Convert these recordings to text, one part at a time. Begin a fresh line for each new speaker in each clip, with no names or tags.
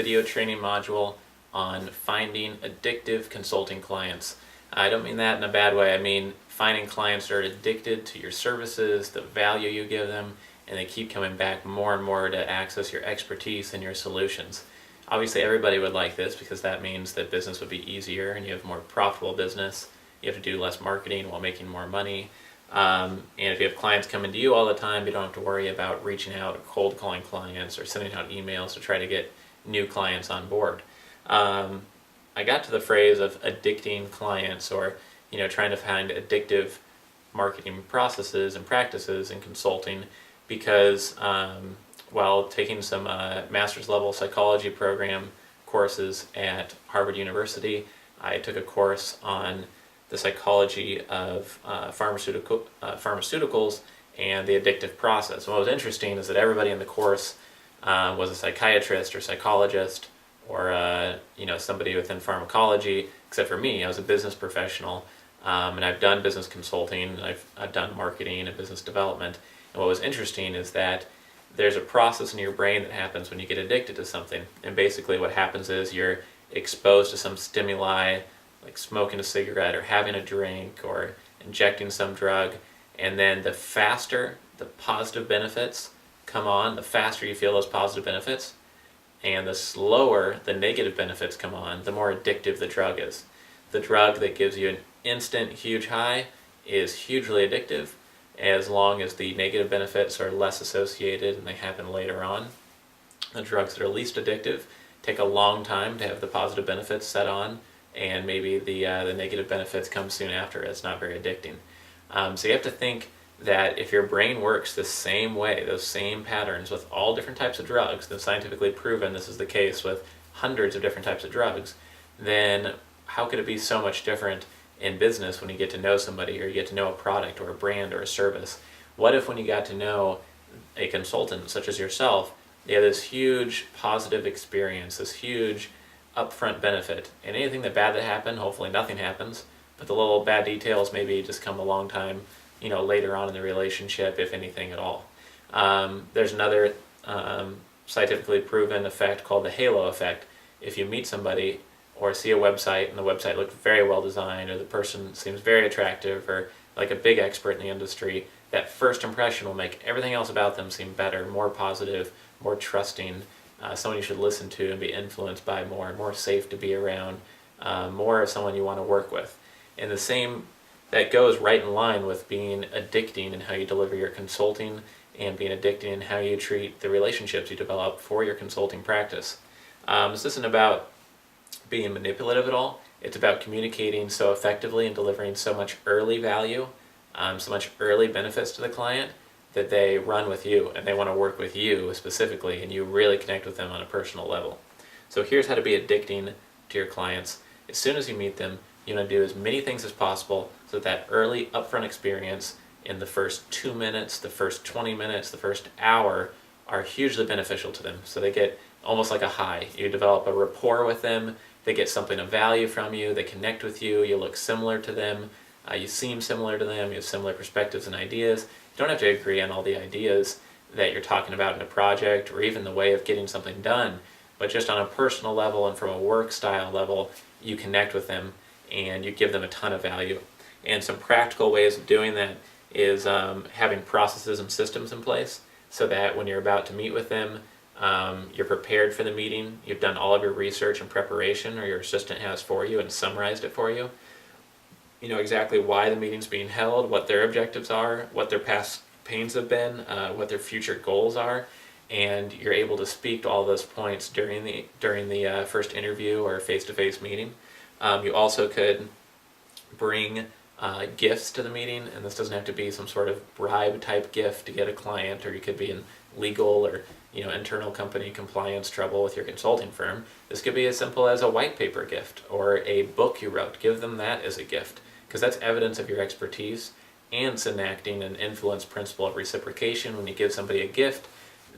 video training module on finding addictive consulting clients. I don't mean that in a bad way. I mean finding clients that are addicted to your services, the value you give them, and they keep coming back more and more to access your expertise and your solutions. Obviously everybody would like this because that means that business would be easier and you have more profitable business. You have to do less marketing while making more money. And if you have clients coming to you all the time, you don't have to worry about reaching out or cold calling clients or sending out emails to try to get new clients on board. I got to the phrase of addicting clients, or trying to find addictive marketing processes and practices in consulting, because while taking some master's level psychology program courses at Harvard University, I took a course on the psychology of pharmaceuticals and the addictive process. And what was interesting is that everybody in the course was a psychiatrist or psychologist or somebody within pharmacology, except for me. I was a business professional, and I've done business consulting, I've done marketing and business development. And what was interesting is that there's a process in your brain that happens when you get addicted to something. And basically what happens is you're exposed to some stimuli, like smoking a cigarette or having a drink or injecting some drug, and then the faster the positive benefits come on, the faster you feel those positive benefits, and the slower the negative benefits come on, the more addictive the drug is. The drug that gives you an instant huge high is hugely addictive, as long as the negative benefits are less associated and they happen later on. The drugs that are least addictive take a long time to have the positive benefits set on, and maybe the negative benefits come soon after. It's not very addicting. So you have to think that if your brain works the same way, those same patterns with all different types of drugs, and scientifically proven this is the case with hundreds of different types of drugs, then how could it be so much different in business when you get to know somebody, or you get to know a product or a brand or a service? What if when you got to know a consultant such as yourself, you had this huge positive experience, this huge upfront benefit, and anything bad that happened, hopefully nothing happens, but the little bad details maybe just come a long time later on in the relationship, if anything at all. There's another scientifically proven effect called the halo effect. If you meet somebody or see a website and the website looks very well designed, or the person seems very attractive, or like a big expert in the industry, that first impression will make everything else about them seem better, more positive, more trusting, someone you should listen to and be influenced by more safe to be around, more of someone you want to work with. And the same, that goes right in line with being addicting in how you deliver your consulting, and being addicting in how you treat the relationships you develop for your consulting practice. This isn't about being manipulative at all. It's about communicating so effectively and delivering so much early value, so much early benefits to the client, that they run with you and they want to work with you specifically, and you really connect with them on a personal level. So here's how to be addicting to your clients. As soon as you meet them, you want to do as many things as possible so that early upfront experience in the first 2 minutes, the first 20 minutes, the first hour are hugely beneficial to them. So they get almost like a high. You develop a rapport with them, they get something of value from you, they connect with you, you look similar to them, you seem similar to them, you have similar perspectives and ideas. You don't have to agree on all the ideas that you're talking about in a project, or even the way of getting something done, but just on a personal level and from a work style level, you connect with them and you give them a ton of value. And some practical ways of doing that is having processes and systems in place, so that when you're about to meet with them, you're prepared for the meeting, you've done all of your research and preparation, or your assistant has for you and summarized it for you. You know exactly why the meeting's being held, what their objectives are, what their past pains have been, what their future goals are, and you're able to speak to all those points during the first interview or face-to-face meeting. You also could bring gifts to the meeting, and this doesn't have to be some sort of bribe type gift to get a client, or you could be in legal or internal company compliance trouble with your consulting firm. This could be as simple as a white paper gift or a book you wrote. Give them that as a gift, because that's evidence of your expertise, and it's enacting an influence principle of reciprocation. When you give somebody a gift,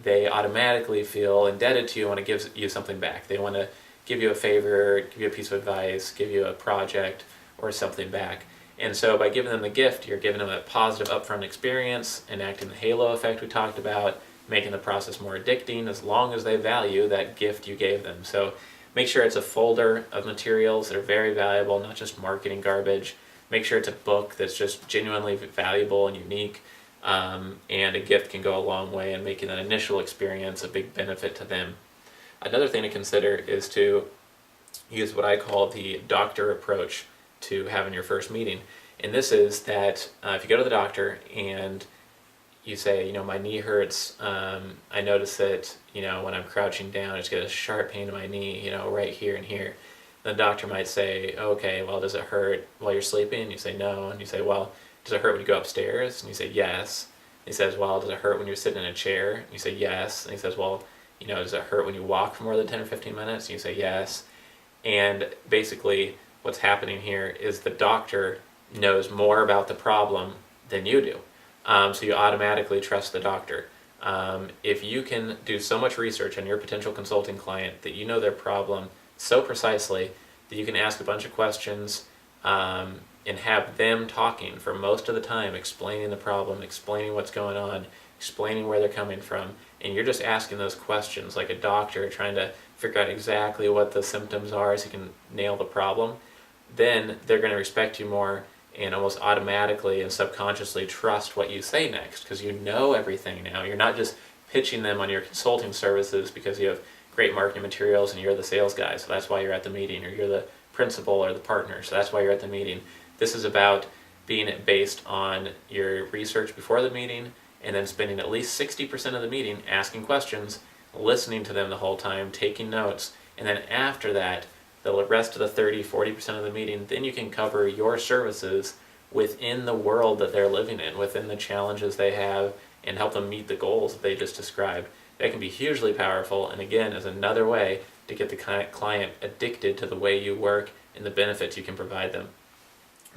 they automatically feel indebted to you when it gives you something back. They want to give you a favor, give you a piece of advice, give you a project or something back. And so by giving them the gift, you're giving them a positive upfront experience, enacting the halo effect we talked about, making the process more addicting as long as they value that gift you gave them. So make sure it's a folder of materials that are very valuable, not just marketing garbage. Make sure it's a book that's just genuinely valuable and unique. And a gift can go a long way in making that initial experience a big benefit to them. Another thing to consider is to use what I call the doctor approach to having your first meeting. And this is that if you go to the doctor and you say, my knee hurts, I notice that, when I'm crouching down, I just get a sharp pain in my knee, right here and here. The doctor might say, okay, well, does it hurt while you're sleeping? And you say no. And you say, well, does it hurt when you go upstairs? And you say yes. And he says, well, does it hurt when you're sitting in a chair? And you say yes. And he says, well, does it hurt when you walk for more than 10 or 15 minutes? And you say yes. And basically what's happening here is the doctor knows more about the problem than you do. So you automatically trust the doctor. If you can do so much research on your potential consulting client that you know their problem so precisely that you can ask a bunch of questions and have them talking for most of the time, explaining the problem, explaining what's going on, explaining where they're coming from, and you're just asking those questions like a doctor trying to figure out exactly what the symptoms are so you can nail the problem, then they're going to respect you more and almost automatically and subconsciously trust what you say next because you know everything now. You're not just pitching them on your consulting services because you have great marketing materials and you're the sales guy, so that's why you're at the meeting, or you're the principal or the partner, so that's why you're at the meeting. This is about being based on your research before the meeting and then spending at least 60% of the meeting asking questions, listening to them the whole time, taking notes, and then after that, the rest of the 30-40% of the meeting, then you can cover your services within the world that they're living in, within the challenges they have, and help them meet the goals that they just described. That can be hugely powerful, and again, is another way to get the client addicted to the way you work and the benefits you can provide them.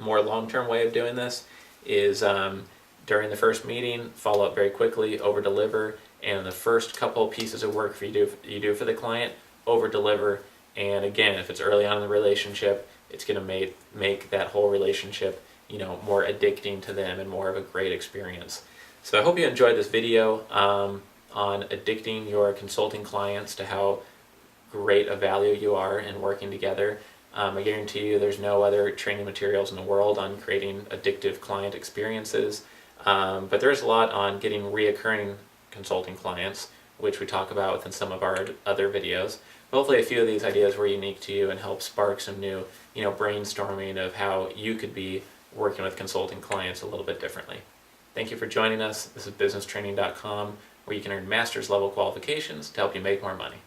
A more long-term way of doing this is during the first meeting, follow up very quickly, over-deliver, and the first couple pieces of work you do for the client, over-deliver. And again, if it's early on in the relationship, it's going to make that whole relationship, more addicting to them and more of a great experience. So I hope you enjoyed this video on addicting your consulting clients to how great a value you are in working together. I guarantee you there's no other training materials in the world on creating addictive client experiences, but there's a lot on getting reoccurring consulting clients, which we talk about within some of our other videos. Hopefully a few of these ideas were unique to you and help spark some new, brainstorming of how you could be working with consulting clients a little bit differently. Thank you for joining us. This is businesstraining.com, where you can earn master's level qualifications to help you make more money.